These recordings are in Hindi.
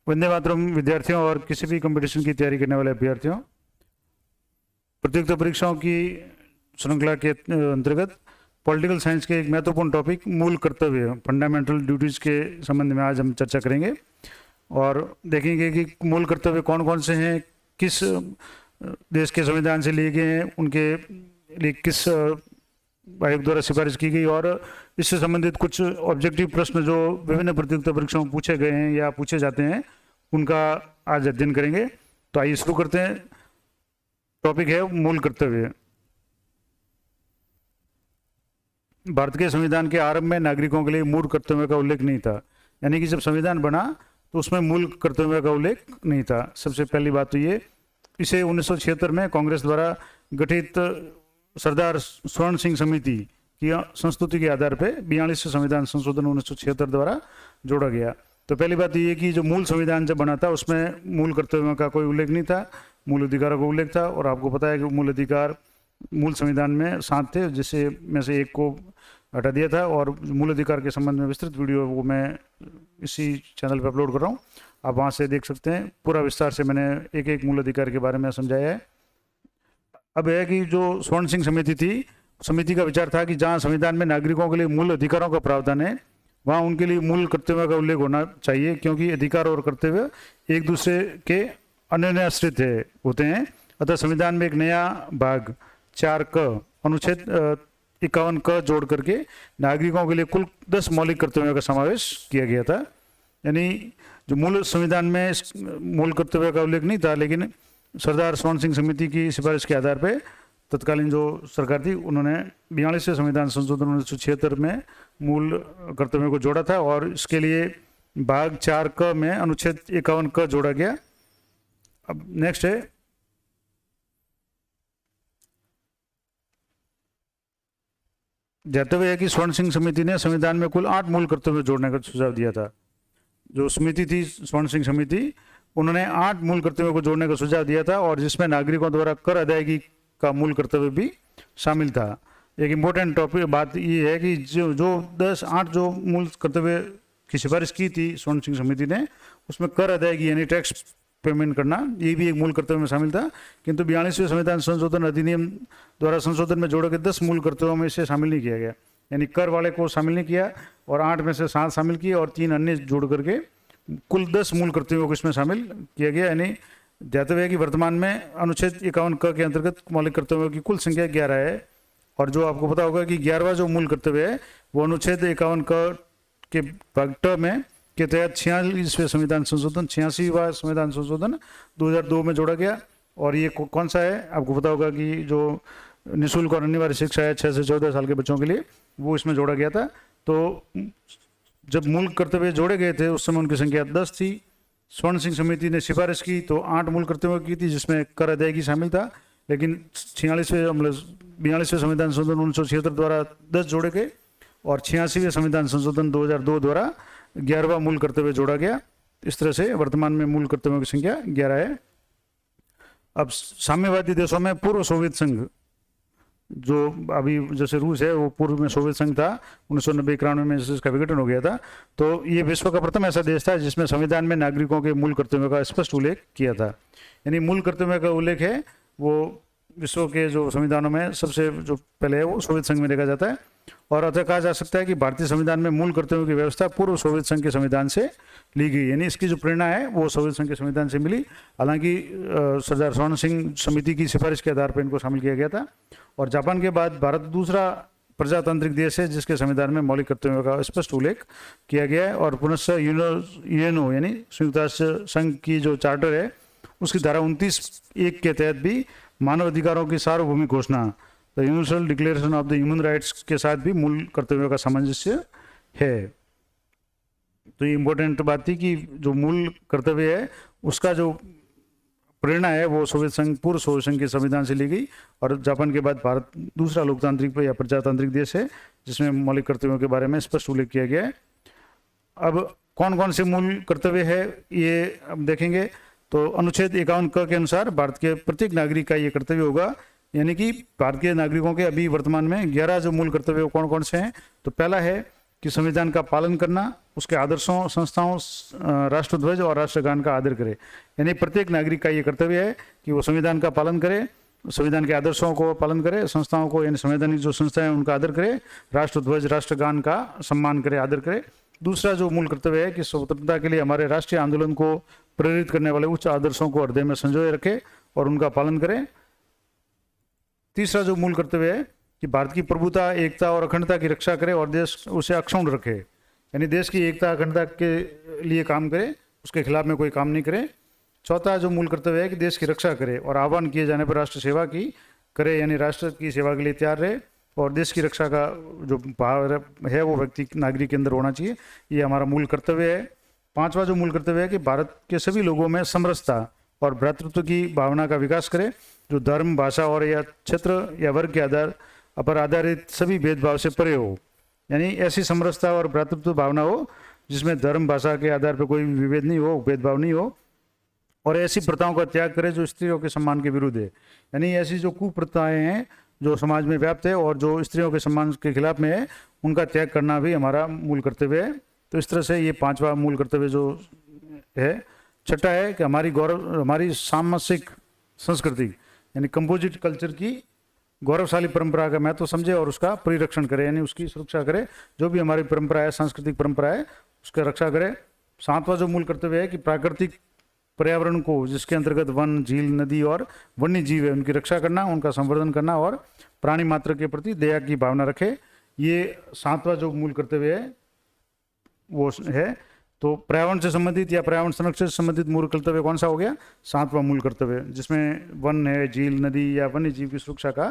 वंदे मातरम विद्यार्थियों और किसी भी कंपटीशन की तैयारी करने वाले अभ्यर्थियों, प्रतियोगिता परीक्षाओं की श्रृंखला के अंतर्गत पॉलिटिकल साइंस के एक महत्वपूर्ण टॉपिक मूल कर्तव्य फंडामेंटल ड्यूटीज के संबंध में आज हम चर्चा करेंगे और देखेंगे कि मूल कर्तव्य कौन कौन से हैं, किस देश के संविधान से लिए गए हैं, उनके लिए किस आयोग द्वारा सिफारिश की गई और इससे संबंधित कुछ ऑब्जेक्टिव प्रश्न जो विभिन्न प्रतियोगिता परीक्षाओं में पूछे गए हैं या पूछे जाते हैं उनका आज अध्ययन करेंगे। तो आइए शुरू करते हैं। टॉपिक है मूल कर्तव्य। भारत के संविधान के आरंभ में नागरिकों के लिए मूल कर्तव्य का उल्लेख नहीं था, यानी कि जब संविधान बना तो उसमें मूल कर्तव्य का उल्लेख नहीं था। सबसे पहली बात तो ये, इसे 1976 में कांग्रेस द्वारा गठित सरदार स्वर्ण सिंह समिति की संस्तुति के आधार पर 42वें संविधान संशोधन 1976 द्वारा जोड़ा गया। तो पहली बात ये कि जो मूल संविधान जब बना था उसमें मूल कर्तव्यों का कोई उल्लेख नहीं था, मूल अधिकारों का उल्लेख था। और आपको पता है कि मूल अधिकार मूल संविधान में 7 थे, जिससे में से एक को हटा दिया था। और मूल अधिकार के संबंध में विस्तृत वीडियो वो मैं इसी चैनल पर अपलोड कर रहा हूँ, आप वहाँ से देख सकते हैं। पूरा विस्तार से मैंने एक एक मूल अधिकार के बारे में समझाया है। अब है कि जो स्वर्ण सिंह समिति थी, समिति का विचार था कि जहाँ संविधान में नागरिकों के लिए मूल अधिकारों का प्रावधान है वहाँ उनके लिए मूल कर्तव्य का उल्लेख होना चाहिए, क्योंकि अधिकार और कर्तव्य एक दूसरे के अन्योन्याश्रित होते हैं। अतः संविधान में एक नया भाग 4 क अनुच्छेद 51 क जोड़ करके नागरिकों के लिए कुल 10 मौलिक कर्तव्यों का समावेश किया गया था। यानी जो मूल संविधान में मूल कर्तव्य का उल्लेख नहीं था, लेकिन सरदार स्वर्ण सिंह समिति की सिफारिश के आधार पर तत्कालीन जो सरकार थी उन्होंने 42वें संविधान संशोधन 1976 में मूल कर्तव्यों को जोड़ा था और इसके लिए भाग 4 क में अनुच्छेद 51 क जोड़ा गया। अब नेक्स्ट है ज्ञातव्य है कि स्वर्ण सिंह समिति ने संविधान में कुल 8 मूल कर्तव्य जोड़ने का सुझाव दिया था। जो समिति थी स्वर्ण सिंह समिति, उन्होंने 8 मूल कर्तव्यों को जोड़ने का सुझाव दिया था और जिसमें नागरिकों द्वारा कर अदायगी का मूल कर्तव्य भी शामिल था। एक इम्पोर्टेंट टॉपिक बात ये है कि जो 8 जो मूल कर्तव्य की सिफारिश की थी स्वर्ण सिंह समिति ने, उसमें कर अदायगी यानी टैक्स पेमेंट करना ये भी एक मूल कर्तव्य में शामिल था। किंतु 42वें संविधान संशोधन अधिनियम द्वारा संशोधन में जोड़े गए 10 मूल कर्तव्यों में इसे शामिल नहीं किया गया, यानी कर वाले को शामिल नहीं किया और 8 में से 7 शामिल किए और 3 अन्य जोड़ करके कुल 10 मूल कर्तव्यों को इसमें शामिल किया गया। यानी ज्ञातव्य है कि वर्तमान में अनुच्छेद 51 क के अंतर्गत मौलिक कर्तव्यों की कुल संख्या 11 है। और जो आपको पता होगा कि 11वां जो मूल कर्तव्य है वो अनुच्छेद 51 क के भाग ट में के तहत 86वें संविधान संशोधन 86वां संविधान संशोधन 2002 में जोड़ा गया। और ये कौन सा है, आपको पता होगा कि जो निःशुल्क और अनिवार्य शिक्षा है 6 से 14 साल के बच्चों के लिए, वो इसमें जोड़ा गया था। तो जब मूल कर्तव्य जोड़े गए थे उस समय उनकी संख्या 10 थी। स्वर्ण सिंह समिति ने सिफारिश की तो 8 मूल कर्तव्यों की थी, जिसमें कर अदायगी शामिल था। लेकिन 42वें संविधान संशोधन 1976 द्वारा 10 जोड़े गए और 86वें संविधान संशोधन 2002 द्वारा 11वां मूल कर्तव्य जोड़ा गया। इस तरह से वर्तमान में मूल कर्तव्यों की संख्या 11 है। अब साम्यवादी देशों में पूर्व सोवियत संघ, जो अभी जैसे रूस है वो पूर्व में सोवियत संघ था, 1990-91 में इसका विघटन हो गया था। तो ये विश्व का प्रथम ऐसा देश था जिसमें संविधान में नागरिकों के मूल कर्तव्यों का स्पष्ट उल्लेख किया था। यानी मूल कर्तव्य का उल्लेख है वो विश्व के जो संविधानों में सबसे जो पहले है वो सोवियत संघ में देखा जाता है। और अतः कहा जा सकता है कि भारतीय संविधान में मूल कर्तव्यों की व्यवस्था पूर्व सोवियत संघ के संविधान से ली गई, यानी इसकी जो प्रेरणा है वो सोवियत संघ के संविधान से मिली। हालांकि सरदार स्वर्ण सिंह समिति की सिफारिश के आधार पर इनको शामिल किया गया था। और जापान के बाद भारत दूसरा प्रजातांत्रिक देश है जिसके संविधान में मौलिक कर्तव्यों का स्पष्ट उल्लेख किया गया है। और पुनः यूएनओ यानी संयुक्त राष्ट्र संघ की जो चार्टर है उसकी धारा 29(1) के तहत भी मानव अधिकारों की सार्वभौमिक घोषणा the universal declaration of the human rights के साथ भी मूल कर्तव्यों का सामंजस्य है। तो ये इम्पोर्टेंट बात थी कि जो मूल कर्तव्य है उसका जो प्रेरणा है वो सोवियत संघ पूर्व सोवियत संघ के संविधान से ली गई। और जापान के बाद भारत दूसरा लोकतांत्रिक या प्रजातांत्रिक देश है जिसमें मौलिक कर्तव्यों के बारे में स्पष्ट उल्लेख किया गया है। अब कौन कौन से मूल कर्तव्य है ये अब देखेंगे। तो अनुच्छेद 51 क के अनुसार भारत के प्रत्येक नागरिक का ये कर्तव्य होगा, यानी कि भारत के नागरिकों के अभी वर्तमान में 11 जो मूल कर्तव्य कौन कौन से हैं। तो पहला है कि संविधान का पालन करना, उसके आदर्शों, संस्थाओं, राष्ट्रध्वज और राष्ट्रगान का आदर करे। यानी प्रत्येक नागरिक का ये कर्तव्य है कि वो संविधान का पालन करे, संविधान के आदर्शों को पालन करे, संस्थाओं को यानी संवैधानिक जो संस्थाएं उनका आदर करे, राष्ट्रध्वज, राष्ट्रगान का सम्मान करे, आदर करे। दूसरा जो मूल कर्तव्य है कि स्वतंत्रता के लिए हमारे राष्ट्रीय आंदोलन को प्रेरित करने वाले उच्च आदर्शों को हृदय में संजोए रखे और उनका पालन करें। तीसरा जो मूल कर्तव्य है कि भारत की प्रभुता, एकता और अखंडता की रक्षा करे और देश उसे अक्षुण्ण रखे, यानी देश की एकता, अखंडता के लिए काम करे, उसके खिलाफ में कोई काम नहीं करे। चौथा जो मूल कर्तव्य है कि देश की रक्षा करे और आह्वान किए जाने पर राष्ट्र सेवा की करे, यानी राष्ट्र की सेवा के लिए तैयार रहे और देश की रक्षा का जो भाव है वो व्यक्ति, नागरिक के अंदर होना चाहिए। ये हमारा मूल कर्तव्य है। पांचवा जो मूल कर्तव्य है कि भारत के सभी लोगों में समरसता और भ्रातृत्व की भावना का विकास करे, जो धर्म, भाषा और या क्षेत्र या वर्ग के आधार पर आधारित सभी भेदभाव से परे हो। यानी ऐसी समरसता और भ्रातृत्व भावना हो जिसमें धर्म, भाषा के आधार पर कोई विभेद नहीं हो, भेदभाव नहीं हो, और ऐसी प्रथाओं का त्याग करे जो स्त्रियों के सम्मान के विरुद्ध है। यानी ऐसी जो कुप्रथाएं हैं जो समाज में व्याप्त है और जो स्त्रियों के सम्मान के खिलाफ में है, उनका त्याग करना भी हमारा मूल कर्तव्य है। तो इस तरह से ये पांचवा मूल कर्तव्य जो है। छठा है कि हमारी सामासिक संस्कृति यानी कंपोजिट कल्चर की गौरवशाली परंपरा का महत्व समझे और उसका परिरक्षण करे, यानी उसकी सुरक्षा करे। जो भी हमारी परंपरा है, सांस्कृतिक परंपरा है, उसका रक्षा करे। सातवां जो मूल कर्तव्य है कि प्राकृतिक पर्यावरण को, जिसके अंतर्गत वन, झील, नदी और वन्य जीव है, उनकी रक्षा करना, उनका संवर्धन करना और प्राणी मात्र के प्रति दया की भावना रखे। ये सातवां जो मूल कर्तव्य है वो है। तो पर्यावरण से संबंधित या पर्यावरण संरक्षण से संबंधित मूल कर्तव्य कौन सा हो गया? सातवां मूल कर्तव्य, जिसमें वन है, झील, नदी या वन्य जीव की सुरक्षा का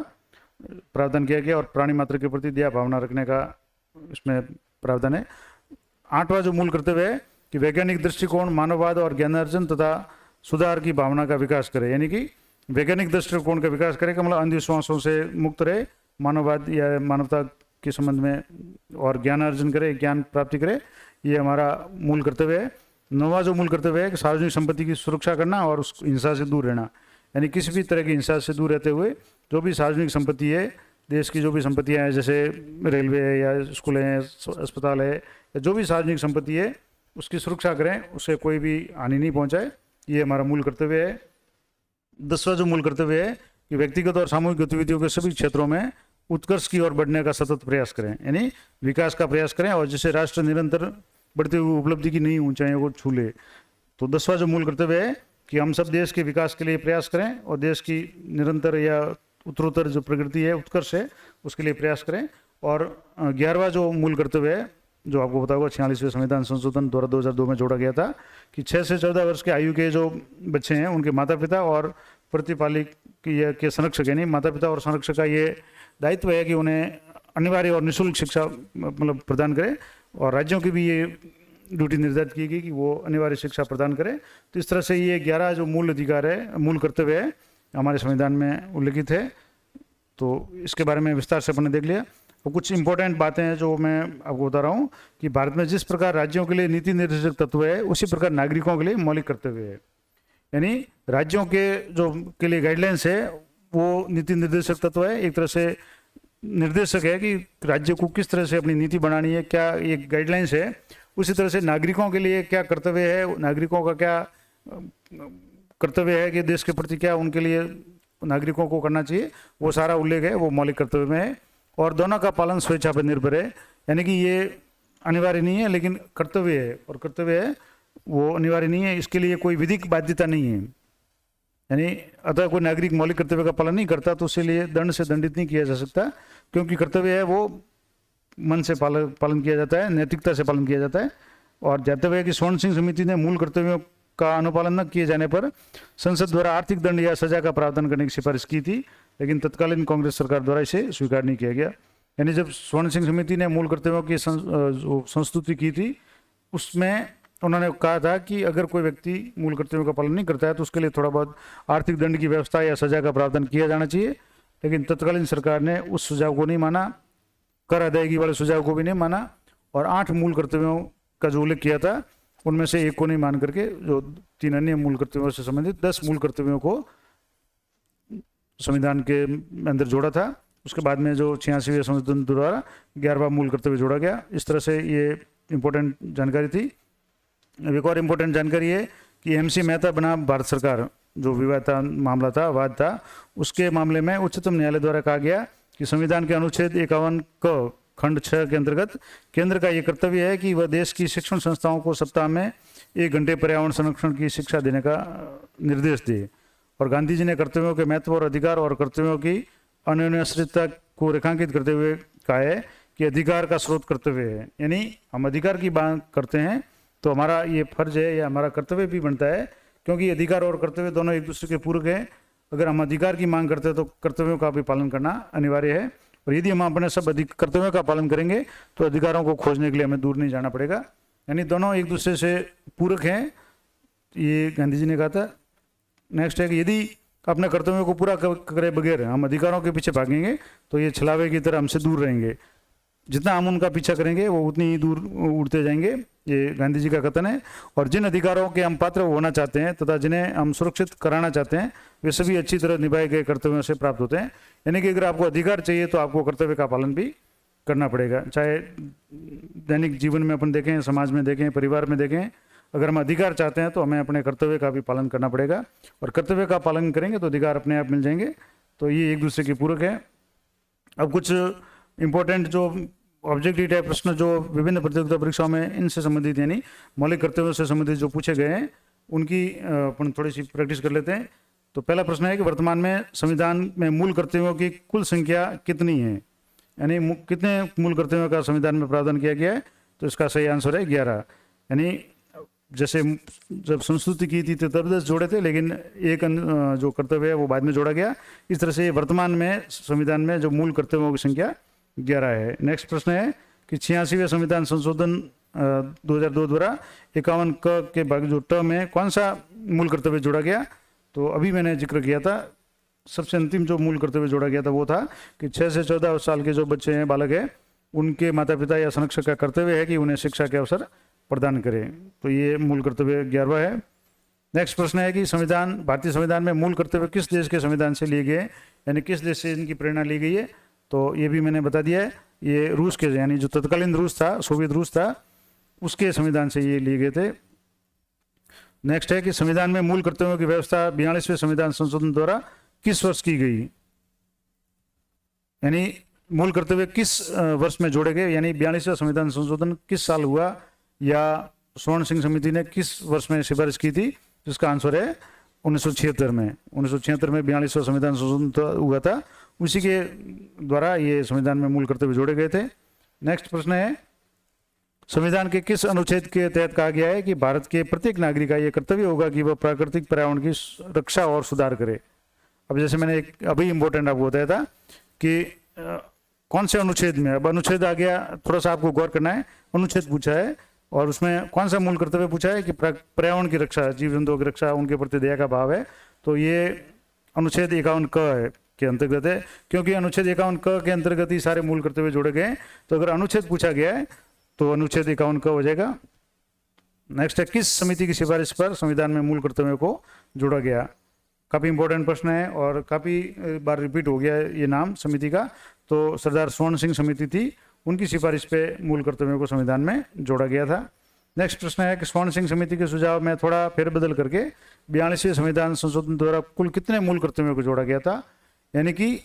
प्रावधान किया गया और प्राणी मात्र के प्रति दया भावना रखने का इसमें प्रावधान है। आठवां जो मूल कर्तव्य है कि वैज्ञानिक दृष्टिकोण, मानववाद और ज्ञानार्जन तथा सुधार की भावना का विकास करे, यानी कि वैज्ञानिक दृष्टिकोण का विकास करे, मतलब अंधविश्वासों से मुक्त रहे, मानववाद या मानवता के संबंध में और ज्ञानार्जन करे, ज्ञान प्राप्ति करे। ये हमारा मूल कर्तव्य है। नौवां जो मूल कर्तव्य है कि सार्वजनिक संपत्ति की सुरक्षा करना और उस हिंसा से दूर रहना, यानी किसी भी तरह की हिंसा से दूर रहते हुए जो भी सार्वजनिक संपत्ति है, देश की जो भी संपत्तियाँ हैं, जैसे रेलवे है या स्कूल हैं, अस्पताल है, या जो भी सार्वजनिक संपत्ति है उसकी सुरक्षा करें, उससे कोई भी हानि नहीं पहुंचाए। ये हमारा मूल कर्तव्य है। 10वां जो मूल कर्तव्य है कि व्यक्तिगत और सामूहिक गतिविधियों के सभी क्षेत्रों में उत्कर्ष की ओर बढ़ने का सतत प्रयास करें, यानी विकास का प्रयास करें और जिससे राष्ट्र निरंतर बढ़ती हुई उपलब्धि की नई ऊंचाइयों को छू ले। तो 10वां जो मूल कर्तव्य है कि हम सब देश के विकास के लिए प्रयास करें और देश की निरंतर या उत्तरोत्तर जो प्रगति है, उत्कर्ष है, उसके लिए प्रयास करें। और 11वां जो मूल कर्तव्य है जो आपको पता होगा, 46वें संविधान संशोधन द्वारा 2002 में जोड़ा गया था कि 6 से 14 वर्ष के आयु के जो बच्चे हैं उनके माता पिता और प्रतिपालक के संरक्षक, यानी माता पिता और संरक्षक का ये दायित्व है कि उन्हें अनिवार्य और निःशुल्क शिक्षा मतलब प्रदान करें, और राज्यों की भी ये ड्यूटी निर्धारित की गई कि वो अनिवार्य शिक्षा प्रदान करें। तो इस तरह से ये 11 जो मूल अधिकार है, मूल कर्तव्य है, हमारे संविधान में उल्लिखित है। तो इसके बारे में विस्तार से अपने देख लिया। तो कुछ इंपॉर्टेंट बातें हैं जो मैं आपको बता रहा हूँ कि भारत में जिस प्रकार राज्यों के लिए नीति निर्देशक तत्व है, उसी प्रकार नागरिकों के लिए मौलिक कर्तव्य है। यानी राज्यों के जो के लिए गाइडलाइंस है वो नीति निर्देशक तत्व है, एक तरह से निर्देशक है कि राज्य को किस तरह से अपनी नीति बनानी है, क्या ये गाइडलाइंस है। उसी तरह से नागरिकों के लिए क्या कर्तव्य है, नागरिकों का क्या कर्तव्य है कि देश के प्रति क्या उनके लिए नागरिकों को करना चाहिए, वो सारा उल्लेख है, वो मौलिक कर्तव्य में है। और दोनों का पालन स्वेच्छा पर निर्भर है, यानी कि ये अनिवार्य नहीं है लेकिन कर्तव्य है, और कर्तव्य है वो अनिवार्य नहीं है, इसके लिए कोई विधिक बाध्यता नहीं है। यानी अतः कोई नागरिक मौलिक कर्तव्य का पालन नहीं करता तो उसके लिए दंड से दंडित नहीं किया जा सकता, क्योंकि कर्तव्य है वो मन से पालन किया जाता है, नैतिकता से पालन किया जाता है। और ज्ञातव्य है कि स्वर्ण सिंह समिति ने मूल कर्तव्यों का अनुपालन न किए जाने पर संसद द्वारा आर्थिक दंड या सजा का प्रावधान करने की सिफारिश की थी, लेकिन तत्कालीन कांग्रेस सरकार द्वारा इसे स्वीकार नहीं किया गया। यानी जब स्वर्ण सिंह समिति ने मूल कर्तव्यों की संस्तुति की थी, उसमें उन्होंने कहा था कि अगर कोई व्यक्ति मूल कर्तव्यों का पालन नहीं करता है तो उसके लिए थोड़ा बहुत आर्थिक दंड की व्यवस्था या सजा का प्रावधान किया जाना चाहिए, लेकिन तत्कालीन सरकार ने उस सुझाव को नहीं माना, कर अदायगी वाले सुझाव को भी नहीं माना, और 8 मूल कर्तव्यों का जो उल्लेख किया था उनमें से एक को नहीं मान करके जो 3 अन्य मूल कर्तव्यों से संबंधित 10 मूल कर्तव्यों को संविधान के अंदर जोड़ा था। उसके बाद में जो 86वें संशोधन द्वारा 11वां मूल कर्तव्य जोड़ा गया। इस तरह से ये इम्पोर्टेंट जानकारी थी। अब एक और इम्पोर्टेंट जानकारी है कि एमसी मेहता बना भारत सरकार, जो विवाद मामला था, वाद था, उसके मामले में उच्चतम न्यायालय द्वारा कहा गया कि संविधान के अनुच्छेद 51 क खंड 6 के अंतर्गत केंद्र का ये कर्तव्य है कि वह देश की शिक्षण संस्थाओं को सप्ताह में 1 घंटे पर्यावरण संरक्षण की शिक्षा देने का निर्देश दिए। और गांधी जी ने कर्तव्यों के महत्व और अधिकार और कर्तव्यों की अन्योन्याश्रितता को रेखांकित करते हुए कहा है कि अधिकार का स्रोत कर्तव्य है। यानी हम अधिकार की बात करते हैं तो हमारा ये फर्ज है या हमारा कर्तव्य भी बनता है, क्योंकि अधिकार और कर्तव्य दोनों एक दूसरे के पूरक हैं। अगर हम अधिकार की मांग करते हैं तो कर्तव्यों का भी पालन करना अनिवार्य है। और यदि हम अपने सब कर्तव्यों का पालन करेंगे तो अधिकारों को खोजने के लिए हमें दूर नहीं जाना पड़ेगा। यानी दोनों एक दूसरे से पूरक हैं, ये गांधी जी ने कहा था। नेक्स्ट है कि यदि अपने कर्तव्यों को पूरा करे बगैर हम अधिकारों के पीछे भागेंगे तो ये छलावे की तरह हमसे दूर रहेंगे। जितना हम उनका पीछा करेंगे वो उतनी ही दूर उड़ते जाएंगे, ये गांधी जी का कथन है। और जिन अधिकारों के हम पात्र होना चाहते हैं तथा जिन्हें हम सुरक्षित कराना चाहते हैं वे सभी अच्छी तरह निभाए गए कर्तव्यों से प्राप्त होते हैं। यानी कि अगर आपको अधिकार चाहिए तो आपको कर्तव्य का पालन भी करना पड़ेगा। चाहे दैनिक जीवन में अपन देखें, समाज में देखें, परिवार में देखें, अगर हम अधिकार चाहते हैं तो हमें अपने कर्तव्य का भी पालन करना पड़ेगा। और कर्तव्य का पालन करेंगे तो अधिकार अपने आप मिल जाएंगे। तो ये एक दूसरे के पूरक है। अब कुछ इम्पोर्टेंट जो ऑब्जेक्टिव टाइप प्रश्न जो विभिन्न प्रतियोगिता परीक्षाओं में इनसे संबंधित यानी मौलिक कर्तव्यों से संबंधित जो पूछे गए हैं उनकी अपन थोड़ी सी प्रैक्टिस कर लेते हैं। तो पहला प्रश्न है कि वर्तमान में संविधान में मूल कर्तव्यों की कुल संख्या कितनी है, यानी कितने मूल कर्तव्यों का संविधान में प्रावधान किया गया है। तो इसका सही आंसर है 11। यानी जैसे जब संस्कृति की थी तो तब 10 जोड़े थे, लेकिन एक जो कर्तव्य है वो बाद में जोड़ा गया। इस तरह से वर्तमान में संविधान में जो मूल कर्तव्यों की संख्या 11 है। नेक्स्ट प्रश्न है कि 86वें संविधान संशोधन 2002 द्वारा 51 क के भाग जो ट में कौन सा मूल कर्तव्य जोड़ा गया। तो अभी मैंने जिक्र किया था, सबसे अंतिम जो मूल कर्तव्य जोड़ा गया था वो था कि 6 से 14 साल के जो बच्चे हैं, बालक हैं, उनके माता पिता या संरक्षक का कर्तव्य है कि उन्हें शिक्षा के अवसर प्रदान करें। तो ये मूल कर्तव्य 11वां है। नेक्स्ट प्रश्न है कि भारतीय संविधान में मूल कर्तव्य किस देश के संविधान से लिए गए, यानी किस देश से इनकी प्रेरणा ली गई है। तो ये भी मैंने बता दिया है, ये रूस के, यानी जो तत्कालीन रूस था, सोवियत रूस था, उसके संविधान से ये लिए गए थे। नेक्स्ट है कि संविधान में मूल कर्तव्यों की व्यवस्था 42वें संविधान संशोधन द्वारा किस वर्ष की गई, यानी मूल कर्तव्य किस वर्ष में जोड़े गए, यानी 42वां संविधान संशोधन किस साल हुआ या स्वर्ण सिंह समिति ने किस वर्ष में सिफारिश की थी। जिसका आंसर है 1976 में। 1976 में 42वां संविधान संशोधन हुआ था, उसी के द्वारा ये संविधान में मूल कर्तव्य जोड़े गए थे। नेक्स्ट प्रश्न है संविधान के किस अनुच्छेद के तहत कहा गया है कि भारत के प्रत्येक नागरिक का यह कर्तव्य होगा कि वह प्राकृतिक पर्यावरण की रक्षा और सुधार करे। अब जैसे मैंने एक अभी इम्पोर्टेंट आपको बताया था कि कौन से अनुच्छेद में, अब अनुच्छेद आ गया, थोड़ा सा आपको गौर करना है। अनुच्छेद पूछा है और उसमें कौन सा मूल कर्तव्य पूछा है कि पर्यावरण की रक्षा, जीव जंतुओं की रक्षा, उनके प्रति दया का भाव है। तो ये अनुच्छेद 51 क है के अंतर्गत है, क्योंकि अनुच्छेद 51 क के अंतर्गत ही सारे मूल कर्तव्य जोड़े गए हैं। तो अगर अनुच्छेद पूछा गया है तो अनुच्छेद 51 क हो जाएगा। नेक्स्ट है किस समिति की सिफारिश पर संविधान में मूल कर्तव्यों को जोड़ा गया। काफ़ी इंपॉर्टेंट प्रश्न है और काफ़ी बार रिपीट हो गया ये नाम समिति का। तो सरदार स्वर्ण सिंह समिति थी, उनकी सिफारिश पे मूल कर्तव्यों को संविधान में जोड़ा गया था। नेक्स्ट प्रश्न है कि स्वर्ण सिंह समिति के सुझाव में थोड़ा फेरबदल करके 42वें संविधान संशोधन द्वारा कुल कितने मूल कर्तव्यों को जोड़ा गया था। यानी कि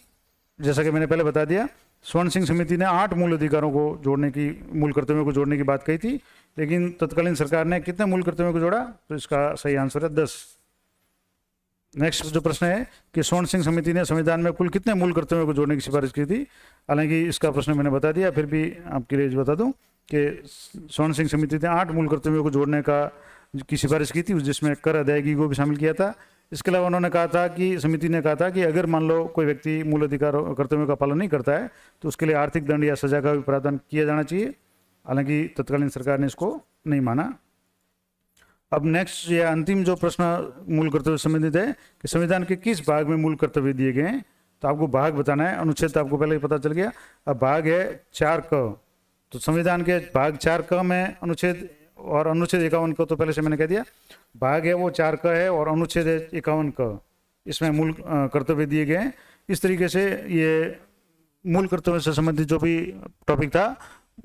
जैसा कि मैंने पहले बता दिया, स्वर्ण सिंह समिति ने 8 मूल अधिकारों को जोड़ने की, मूल कर्तव्यों को जोड़ने की बात कही थी, लेकिन तत्कालीन सरकार ने कितने मूल कर्तव्यों को जोड़ा। तो इसका सही आंसर है 10। नेक्स्ट जो प्रश्न है कि स्वर्ण सिंह समिति ने संविधान में कुल कितने मूल कर्तव्यों को जोड़ने की सिफारिश की थी। हालांकि इसका प्रश्न मैंने बता दिया, फिर भी आपके लिए बता दूं कि स्वर्ण सिंह समिति ने 8 मूल कर्तव्यों को जोड़ने की सिफारिश की थी, जिसमें कर अदायगी को भी शामिल किया था। इसके अलावा उन्होंने कहा था कि समिति ने कहा था कि अगर मान लो कोई व्यक्ति मूल अधिकार कर्तव्यों का पालन नहीं करता है तो उसके लिए आर्थिक दंड या सजा का भी प्रावधान किया जाना चाहिए। हालांकि तत्कालीन सरकार ने इसको नहीं माना। अब नेक्स्ट या अंतिम जो प्रश्न मूल कर्तव्य से संबंधित है कि संविधान के किस भाग में मूल कर्तव्य दिए गए हैं। तो आपको भाग बताना है, अनुच्छेद आपको पहले ही पता चल गया। अब भाग है 4 क। तो संविधान के भाग 4 क में अनुच्छेद और अनुच्छेद 51 क, तो पहले से मैंने कह दिया, भाग है वो 4 क है और अनुच्छेद है 51 क, इसमें मूल कर्तव्य दिए गए हैं। इस तरीके से ये मूल कर्तव्यों से संबंधित जो भी टॉपिक था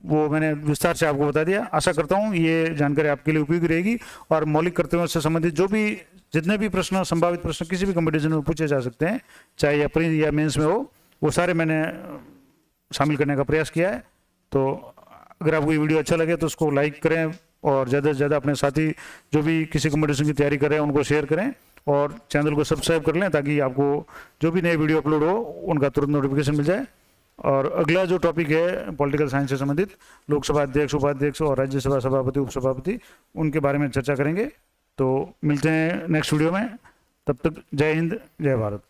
वो मैंने विस्तार से आपको बता दिया। आशा करता हूँ ये जानकारी आपके लिए उपयोगी रहेगी और मौलिक कर्तव्यों से संबंधित जो भी जितने भी प्रश्न, संभावित प्रश्न किसी भी कंपटीशन में पूछे जा सकते हैं, चाहे या प्री या मेंस में हो, वो सारे मैंने शामिल करने का प्रयास किया है। तो अगर आपको ये वीडियो अच्छा लगे तो उसको लाइक करें और ज़्यादा से ज़्यादा अपने साथी जो भी किसी कंपटीशन की तैयारी कर रहे हैं उनको शेयर करें और चैनल को सब्सक्राइब कर लें ताकि आपको जो भी नए वीडियो अपलोड हो उनका तुरंत नोटिफिकेशन मिल जाए। और अगला जो टॉपिक है पॉलिटिकल साइंस से संबंधित लोकसभा अध्यक्ष, उपाध्यक्ष और राज्यसभा सभापति, उपसभापति, उनके बारे में चर्चा करेंगे। तो मिलते हैं नेक्स्ट वीडियो में, तब तक जय हिंद, जय भारत।